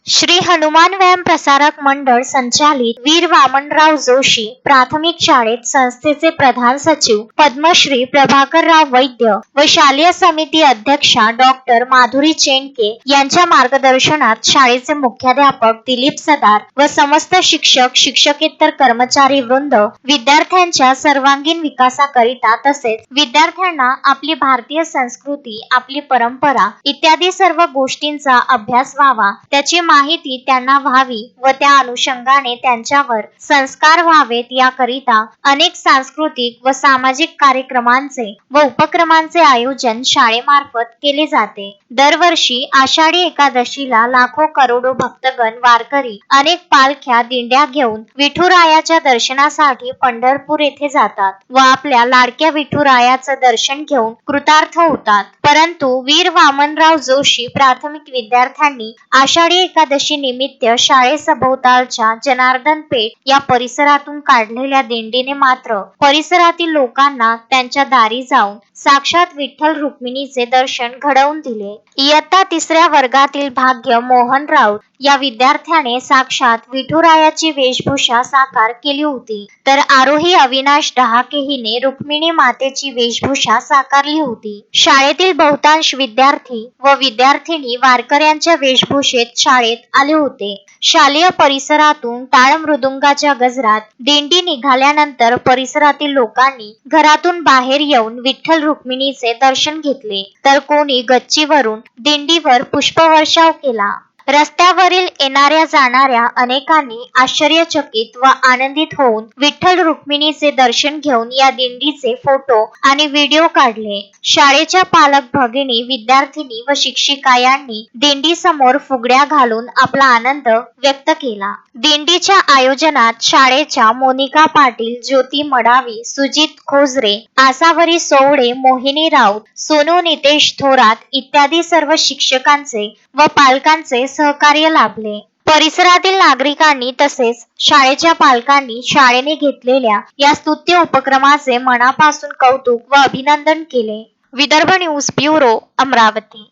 श्री हनुमान व्यायाम प्रसारक मंडळ संचालित वीर वामनराव जोशी प्राथमिक शाळेत संस्थेचे प्रधान सचिव पद्मश्री प्रभाकरराव वैद्य व शालेय समिती अध्यक्षा डॉक्टर माधुरी चेंडके यांच्या मार्गदर्शनात शाळेचे मुख्याध्यापक दिलीप सदार व समस्त शिक्षक शिक्षकेतर कर्मचारी वृंद विद्यार्थ्यांच्या सर्वांगीण विकासाकरिता तसेच विद्यार्थ्यांना आपली भारतीय संस्कृती, आपली परंपरा इत्यादी सर्व गोष्टींचा अभ्यास व्हावा, त्याची माहिती त्यांना व्हावी व त्या अनुषंगाने त्यांच्यावर संस्कार व्हावेत याकरिता अनेक सांस्कृतिक व सामाजिक कार्यक्रमांचे व उपक्रमांचे आयोजन शाळेमार्फत केले जाते। दरवर्षी आषाढी एकादशीला लाखो करोडो भक्तगण वारकरी अनेक पालख्या दिंड्या घेऊन विठुरायाच्या दर्शनासाठी पंढरपूर येथे जातात व आपल्या लाडक्या विठुरायाचं दर्शन घेऊन कृतार्थ होतात। परंतु वीर वामनराव जोशी प्राथमिक विद्यार्थ्यांनी आषाढी एकादशी निमित्त शाळेसभोवतालच्या जनार्दन पेठ या परिसरातून काढलेल्या दिंडीने मात्र परिसरातील लोकांना त्यांच्या दारी जाऊन साक्षात विठ्ठल रुक्मिणीचे दर्शन घडवून दिले। इयत्ता 3ऱ्या वर्गातील भाग्य मोहन राऊत या विद्यार्थ्याने साक्षात विठुरायाची वेशभूषा साकार केली होती, तर आरोही अविनाश डहाके हिने रुक्मिणी मातेची वेशभूषा साकारली होती। शाळेतील बहुतांश विद्यार्थी व विद्यार्थिनी वारकऱ्यांच्या वेशभूषेत शाळेत आले होते। शालेय परिसरातून टाळ मृदुंगाच्या गजरात दिंडी निघाल्यानंतर परिसरातील लोकांनी घरातून बाहेर येऊन विठ्ठल रुक्मिणीचे दर्शन घेतले, तर कोणी गच्चीवरून दिंडीवर पुष्पवर्षाव केला। रस्त्यावरील येणाऱ्या जाणाऱ्या अनेकांनी आश्चर्यचकित व आनंदित होऊन विठ्ठल रुक्मिणीचे दर्शन घेऊन या दिंडीचे फोटो आणि व्हिडिओ काढले। शाळेच्या पालक भगिनी, विद्यार्थिनी व शिक्षिका यांनी दिंडी समोर फुगड्या घालून आपला आनंद व्यक्त केला। दिंडीच्या आयोजनात शाळेच्या मोनिका पाटील, ज्योती मडावी, सुजित खोजरे, आसावरी सोवडे, मोहिनी राऊत, सोनू नितेश थोरात इत्यादी सर्व शिक्षकांचे व पालकांचे सहकार्य लाभले। परिसरातील नागरिकांनी तसेच शाळेच्या पालकांनी शाळेने घेतलेल्या या स्तुत्य उपक्रमाचे मनापासून कौतुक व अभिनंदन केले। Vidarbha news bureau, Amravati.